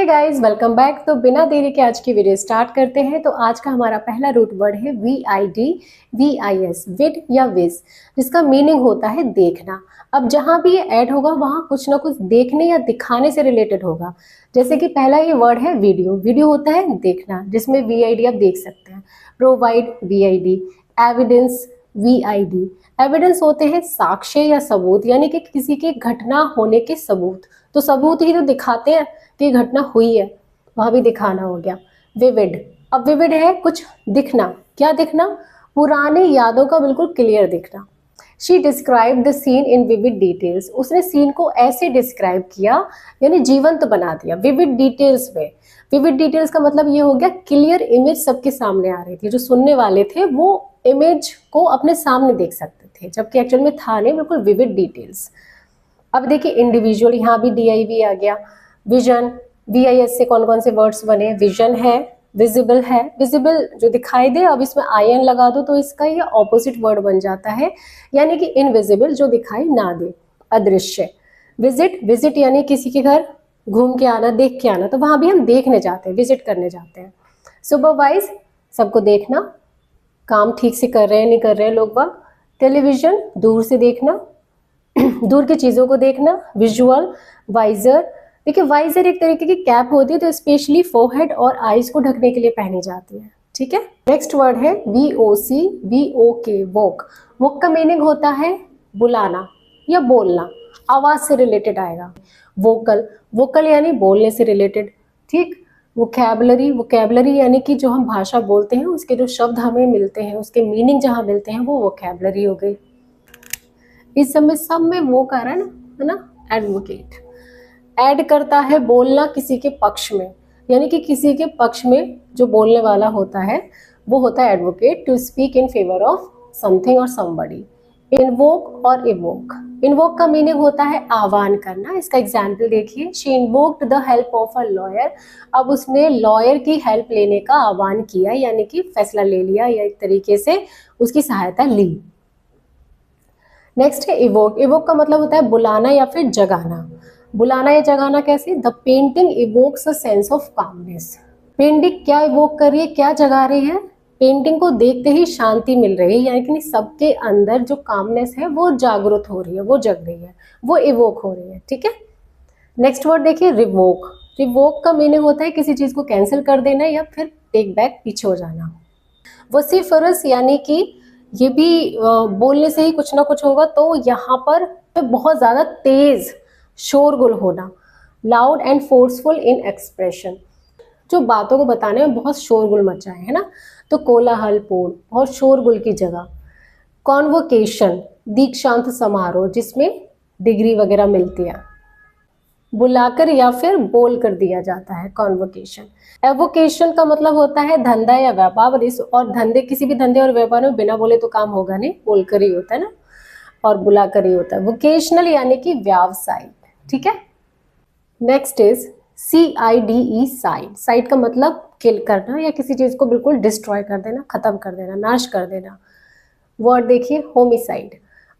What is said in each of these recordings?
Guys, welcome back. तो बिना देरी के आज की वीडियो स्टार्ट करते हैं। तो आज का हमारा पहला रूट वर्ड है VID, विड या विज, जिसका मीनिंग होता है देखना। अब जहां भी ये ऐड होगा वहां कुछ ना कुछ देखने या दिखाने से रिलेटेड होगा। जैसे कि पहला ये वर्ड है वीडियो। वीडियो होता है देखना, जिसमें VID आप देख सकते हैं। Provide VID, evidence VID। Evidence होते हैं साक्ष्य या सबूत, यानी कि किसी के घटना होने के सबूत। तो सबूत ही तो दिखाते हैं कि घटना हुई है, वहां भी दिखाना हो गया। विविड, अब विविड है कुछ दिखना। क्या दिखना? पुरानी यादों का बिल्कुल क्लियर दिखना। She describe the seen in vivid details, उसने सीन को ऐसे डिस्क्राइब किया, यानी जीवंत बना दिया विविड डिटेल्स में। विविड डिटेल्स का मतलब ये हो गया क्लियर इमेज सबके सामने आ रही थी। जो सुनने वाले थे वो इमेज को अपने सामने देख सकते थे, जबकि एक्चुअल में था नहीं, बिल्कुल विविड डिटेल्स। अब देखिए इंडिविजुअल, यहाँ भी DIV आ गया। विजन, VIS से कौन कौन से वर्ड्स बने? विजन है, विजिबल है, विजिबल जो दिखाई दे। अब इसमें IN लगा दो तो इसका ये ऑपोजिट वर्ड बन जाता है, यानी कि इनविजिबल, जो दिखाई ना दे, अदृश्य। विजिट, विजिट यानी किसी के घर घूम के आना, देख के आना, तो वहां भी हम देखने जाते हैं, विजिट करने जाते हैं। सुपरवाइज, सबको देखना, काम ठीक से कर रहे हैं नहीं कर रहे हैं लोग बाग। टेलीविजन, दूर से देखना, दूर की चीजों को देखना। विजुअल, वाइजर, देखिए वाइजर एक तरीके की कैप होती है, तो स्पेशली फोरहेड और आईज को ढकने के लिए पहनी जाती है। ठीक है। नेक्स्ट वर्ड है VOC, वोक। वोक का मीनिंग होता है बुलाना या बोलना, आवाज से रिलेटेड आएगा। वोकल, वोकल यानी बोलने से रिलेटेड। ठीक। वोकैबुलरी, वोकैबुलरी यानी कि जो हम भाषा बोलते हैं उसके जो शब्द हमें मिलते हैं, उसके मीनिंग जहाँ मिलते हैं, वो वोकैबुलरी हो गई। इस सब में वो कारण है ना, एडवोकेट। ऐड करता है बोलना किसी के पक्ष में, यानी कि किसी के पक्ष में जो बोलने वाला होता है वो होता है advocate. To speak in favour of something और समबडी। इन्वोक और इवोक, इन्वोक का मीनिंग होता है आह्वान करना। इसका एग्जाम्पल देखिए, she invoked the help of a lawyer. अब उसने लॉयर की हेल्प लेने का आह्वान किया, यानी कि फैसला ले लिया या एक तरीके से उसकी सहायता ली। नेक्स्ट है इवोक। इवोक का मतलब होता है बुलाना या फिर जगाना। बुलाना या जगाना कैसे? The painting evokes a sense of calmness. Painting क्या इवोक कर रही है, क्या जगा रही है? पेंटिंग को देखते ही शांति मिल रही है, यानी कि सबके अंदर जो कामनेस है वो जागृत हो रही है, वो जग रही है, वो इवोक हो रही है। ठीक है। नेक्स्ट वर्ड देखिए रिवोक। रिवोक का मीनिंग होता है किसी चीज को कैंसिल कर देना या फिर टेक बैक, पीछे हो जाना। वसीफरस, यानी कि ये भी बोलने से ही कुछ ना कुछ होगा, तो यहाँ पर बहुत ज्यादा तेज शोरगुल होना। Loud and forceful in expression, जो बातों को बताने में बहुत शोरगुल मचाए, है ना, तो कोलाहलपूर्ण, बहुत शोरगुल की जगह। कॉन्वोकेशन, दीक्षांत समारोह जिसमें डिग्री वगैरह मिलती है। बुलाकर या फिर बोल कर दिया जाता है, कॉन्वोकेशन। एवोकेशन का मतलब होता है धंधा या व्यापार, और धंधे, किसी भी धंधे और व्यापार में बिना बोले तो काम होगा नहीं, बोलकर ही होता है ना, और बुलाकर ही होता है। वोकेशनल यानी कि व्यावसायिक। ठीक है। Next is CIDE, side. Side का मतलब किल करना या किसी चीज को बिल्कुल डिस्ट्रॉय कर देना, खत्म कर देना, नाश कर देना। वर्ड देखिए होमिसाइड।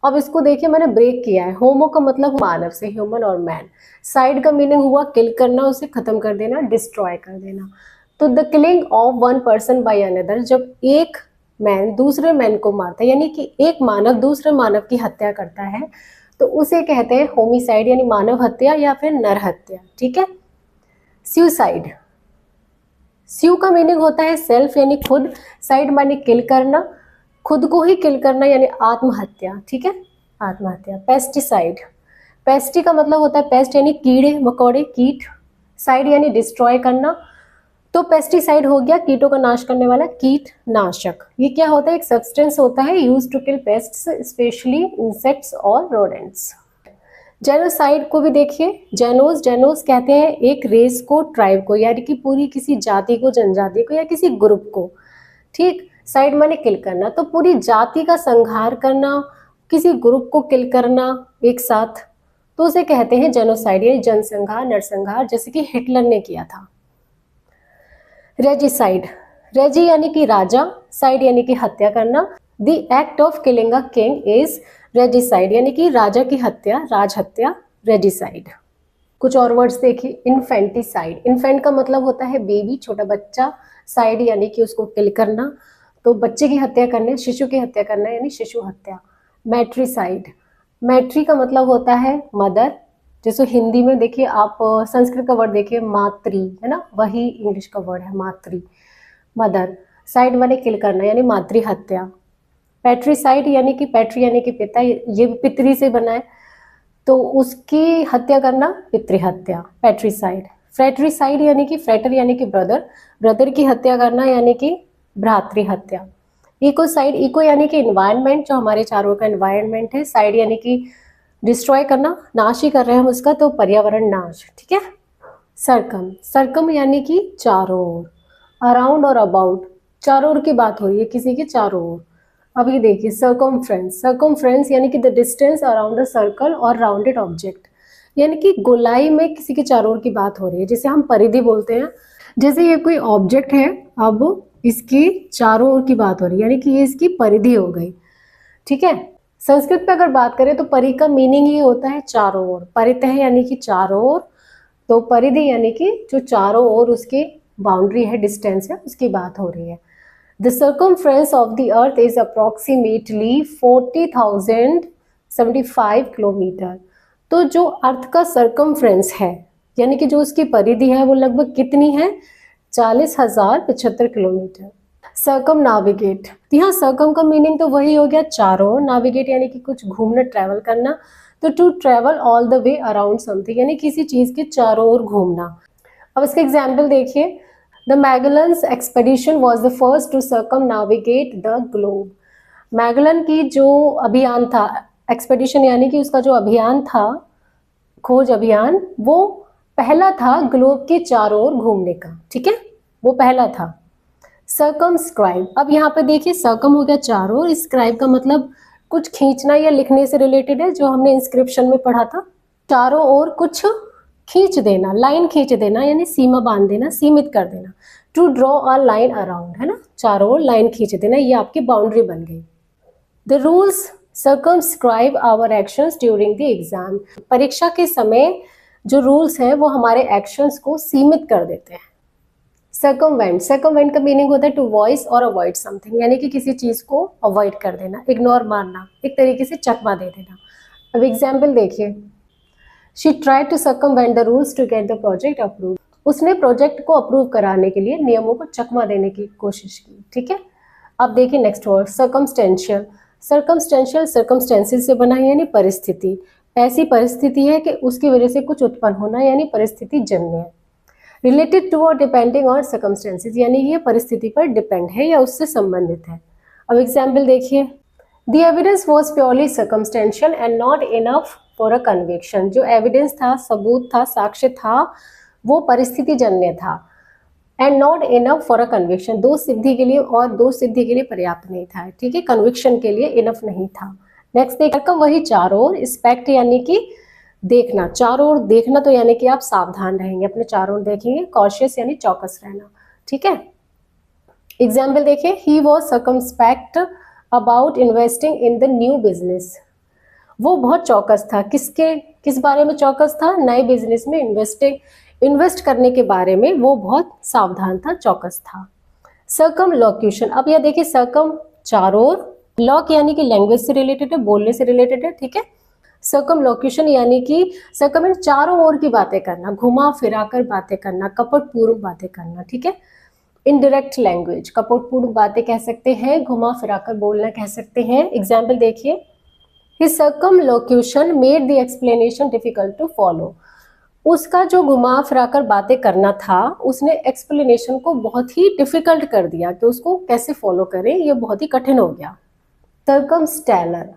अब इसको देखिए मैंने ब्रेक किया है। होमो का मतलब मानव से, ह्यूमन और मैन। साइड का मीनिंग हुआ किल करना, उसे खत्म कर देना, डिस्ट्रॉय कर देना। तो the killing of one person by another, जब एक मैन दूसरे मैन को मारता है, यानी कि एक मानव दूसरे मानव की हत्या करता है, तो उसे कहते हैं होमिसाइड, यानी मानव हत्या या फिर नर हत्या। ठीक है। सुसाइड, स्यू का मीनिंग होता है सेल्फ, यानी खुद। साइड माने किल करना, खुद को ही किल करना, यानी आत्महत्या। ठीक है, आत्महत्या। पेस्टिसाइड, पेस्टी का मतलब होता है पेस्ट यानी कीड़े मकोड़े, कीट। साइड यानी डिस्ट्रॉय करना, तो पेस्टिसाइड हो गया कीटों का नाश करने वाला, कीटनाशक। ये क्या होता है? एक सब्सटेंस होता है use to kill pests, specially insects और रोडेंट्स। जेनोसाइड को भी देखिए, जेनोस, जेनोस कहते हैं एक रेस को, ट्राइब को, यानी कि पूरी किसी जाति को, जनजाति को या किसी ग्रुप को। ठीक। साइड माने किल करना, तो पूरी जाति का संहार करना, किसी ग्रुप को किल करना एक साथ, तो उसे कहते हैं जेनोसाइड, यानी जनसंहार, नरसंहार, जैसे कि हिटलर ने किया था। रेजिसाइड, रेजी यानी कि राजा, साइड यानी कि हत्या करना। The act of killing a king is regicide, यानी कि राजा की हत्या, राज हत्या, रेजिसाइड। कुछ और वर्ड्स देखिए, इन्फेंटिसाइड। इन्फेंट का मतलब होता है बेबी, छोटा बच्चा, साइड यानी कि उसको किल करना, तो बच्चे की हत्या करना, शिशु की हत्या करना यानी शिशु हत्या। मैट्रिसाइड, मैट्री का मतलब होता है मदर, जैसे हिंदी में देखिए आप संस्कृत का वर्ड देखिए मातृ, है ना, वही इंग्लिश का वर्ड है मातृ, मदर। साइड माने किल करना यानी मातृ हत्या। पैट्रीसाइड यानी कि पैट्री यानी कि पिता, ये पितरी से बना है, तो उसकी हत्या करना पितृहत्या, पैट्रीसाइड। फ्रेट्रीसाइड यानी कि फ्रेटर यानी कि ब्रदर, ब्रदर की हत्या करना यानी कि भ्रातृहत्या। इकोसाइड, इको यानी कि इन्वायरमेंट, जो हमारे चारों का इन्वायरमेंट है, साइड यानी कि डिस्ट्रॉय करना, नाश ही कर रहे हैं हम उसका, तो पर्यावरण नाश, ठीक है। सरकम, सरकम यानी कि चारों ओर, अराउंड और अबाउट, चारों ओर की बात हो रही है, किसी के चारों ओर। अब ये देखिए सर्कमफ्रेंस, सर्कमफ्रेंस यानी कि the distance around a circle और राउंडेड ऑब्जेक्ट, यानी कि गोलाई में किसी के चारों ओर की बात हो रही है, जिसे हम परिधि बोलते हैं। जैसे ये कोई ऑब्जेक्ट है, अब इसकी चारों ओर की बात हो रही है, यानी कि ये इसकी परिधि हो गई, ठीक है। संस्कृत पे अगर बात करें तो परि का मीनिंग ही होता है चारों ओर, परितः यानी कि चारों ओर, तो परिधि यानी कि जो चारों ओर उसकी बाउंड्री है, डिस्टेंस है, उसकी बात हो रही है। The circumference of the earth is approximately 40,075 kilometre. तो जो अर्थ का सर्कमफ्रेंस है, यानी कि जो उसकी परिधि है, वो लगभग कितनी है, 40,075 किलोमीटर। सर्कम नाविगेट, यहाँ सर्कम का मीनिंग तो वही हो गया चारों, नाविगेट यानी कि कुछ घूमना, ट्रैवल करना, तो to travel all the way around something, यानी किसी चीज के चारों ओर घूमना। अब इसका एग्जाम्पल देखिए, the Magellan's expedition was the first to circumnavigate the globe. Magellan की जो अभियान था, एक्सपेडिशन यानी कि उसका जो अभियान था, खोज अभियान, वो पहला था ग्लोब के चारों ओर घूमने का, ठीक है, वो पहला था। सर्कमस्क्राइब, अब यहाँ पे देखिए सर्कम हो गया चारों ओर, स्क्राइब का मतलब कुछ खींचना या लिखने से रिलेटेड है, जो हमने इंस्क्रिप्शन में पढ़ा था। चारों ओर कुछ खींच देना, लाइन खींच देना यानी सीमा बांध देना, सीमित कर देना। To draw a line around, है ना, चारों ओर लाइन खींच देना, ये आपकी बाउंड्री बन गई। The rules circumscribe our actions during the exam, परीक्षा के समय जो रूल्स हैं वो हमारे एक्शंस को सीमित कर देते हैं। सर्कमवेंट, सर्कमवेंट का मीनिंग होता है टू वॉइस और अवॉइड समथिंग, यानी कि किसी चीज को अवॉइड कर देना, इग्नोर मारना, एक तरीके से चकमा दे देना। अब एग्जाम्पल देखिए, she tried to circumvent the rules to get the project approve, उसने प्रोजेक्ट को अप्रूव कराने के लिए नियमों को चकमा देने की कोशिश की, ठीक है। अब देखिए next word circumstantial, circumstantial circumstances से बना है यानी परिस्थिति, ऐसी परिस्थिति है कि उसकी वजह से कुछ उत्पन्न होना, यानी परिस्थिति जन्य है। रिलेटेड टू और डिपेंडिंग ऑन सर्कमस्टेंसेस, यानी ये परिस्थिति पर डिपेंड है या उससे संबंधित है। अब एग्जाम्पल देखिए, the evidence was purely circumstantial and not enough for a conviction, जो एविडेंस था, सबूत था, साक्ष्य था, वो परिस्थिति जन्य था, and not enough for a conviction, दोष सिद्धि के लिए, और दोष सिद्धि के लिए पर्याप्त नहीं था, ठीक है, कन्विक्शन के लिए इनफ नहीं था। नेक्स्ट देखा वही चारों ओर, स्पेक्ट यानी कि देखना, चारों ओर देखना, तो यानी कि आप सावधान रहेंगे, अपने चारों ओर देखेंगे, कॉशियस यानी चौकस रहना, ठीक है। एग्जाम्पल देखिए, he was circumspect about investing in the new business, वो बहुत चौकस था, किस बारे में चौकस था, नए बिजनेस में इन्वेस्ट करने के बारे में वो बहुत सावधान था, चौकस था। सर्कम लोक्यूशन, अब यह देखिए सर्कम चारों ओर, लॉक यानी कि लैंग्वेज से रिलेटेड है, बोलने से रिलेटेड है, ठीक है। सर्कम लोक्यूशन यानी कि सर्कम चारों ओर की बातें करना, घुमा फिरा कर बातें करना, कपटपूर्व बातें करना, ठीक है। इनडायरेक्ट लैंग्वेज, कपटपूर्व बातें कह सकते हैं, घुमा फिरा कर बोलना कह सकते हैं। एग्जाम्पल देखिए, His circumlocution made the explanation difficult to follow, उसका जो घुमा फिरा कर बातें करना था, उसने एक्सप्लेनेशन को बहुत ही डिफिकल्ट कर दिया कि उसको कैसे फॉलो करें, ये बहुत ही कठिन हो गया। सर्कमस्टेलर,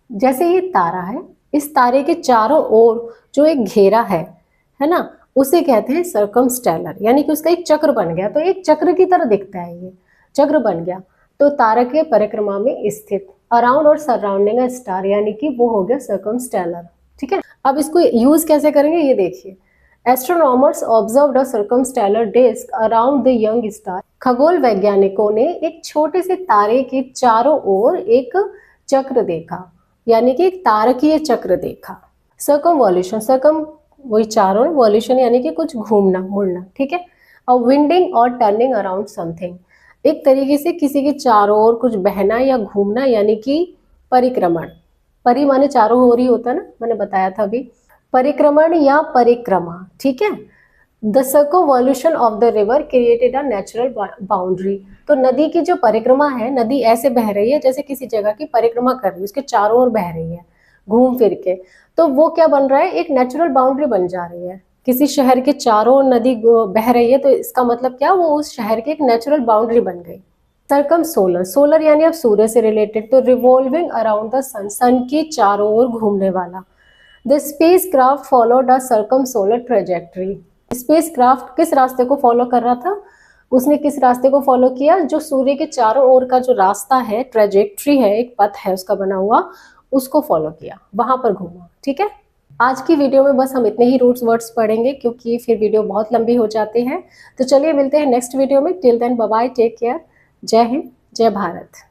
जैसे ये तारा है, इस तारे के चारों ओर जो एक घेरा है ना, उसे कहते हैं सर्कमस्टेलर, यानी कि उसका एक चक्र बन गया, तो एक चक्र की तरह दिखता है, ये चक्र बन गया, तो तारा के परिक्रमा में स्थित, अराउंड और सराउंडिंग अ स्टार, यानी कि वो हो गया सर्कमस्टेलर, ठीक है। अब इसको यूज कैसे करेंगे ये देखिए, astronomers observed a circumstellar disk around the young star, खगोल वैज्ञानिकों ने एक छोटे से तारे के चारों ओर एक चक्र देखा, यानी कि एक तारकीय चक्र देखा। सर्कमवॉल्यूशन, सर्कम वही चारों, वॉल्यूशन यानी कि कुछ घूमना मुड़ना, ठीक है। और विंडिंग और टर्निंग अराउंड समथिंग, एक तरीके से किसी के चारों ओर कुछ बहना या घूमना, यानी कि परिक्रमण। परि माने चारों ओर ही होता है ना, मैंने बताया था अभी। परिक्रमण या परिक्रमा, ठीक है। The circumvolution of the river created a natural boundary, तो नदी की जो परिक्रमा है, नदी ऐसे बह रही है जैसे किसी जगह की परिक्रमा कर रही है, उसके चारों ओर बह रही है घूम फिर के, तो वो क्या बन रहा है, एक नेचुरल बाउंड्री बन जा रही है। किसी शहर के चारों ओर नदी बह रही है, तो इसका मतलब क्या, वो उस शहर की एक नेचुरल बाउंड्री बन गई। सरकम सोलर, सोलर यानी अब सूर्य से रिलेटेड, तो रिवॉल्विंग अराउंड द सन, सन के चारों ओर घूमने वाला। The space craft followed a circum solar trajectory, space craft किस रास्ते को फॉलो कर रहा था, उसने किस रास्ते को फॉलो किया, जो सूर्य के चारों ओर का जो रास्ता है, ट्रेजेक्ट्री है, एक पथ है उसका बना हुआ, उसको फॉलो किया, वहां पर घूमा, ठीक है। आज की वीडियो में बस हम इतने ही रूट्स वर्ड्स पढ़ेंगे, क्योंकि फिर वीडियो बहुत लंबी हो जाती है। तो चलिए मिलते हैं नेक्स्ट वीडियो में। Till then bye bye, take care, जय हिंद, जय भारत।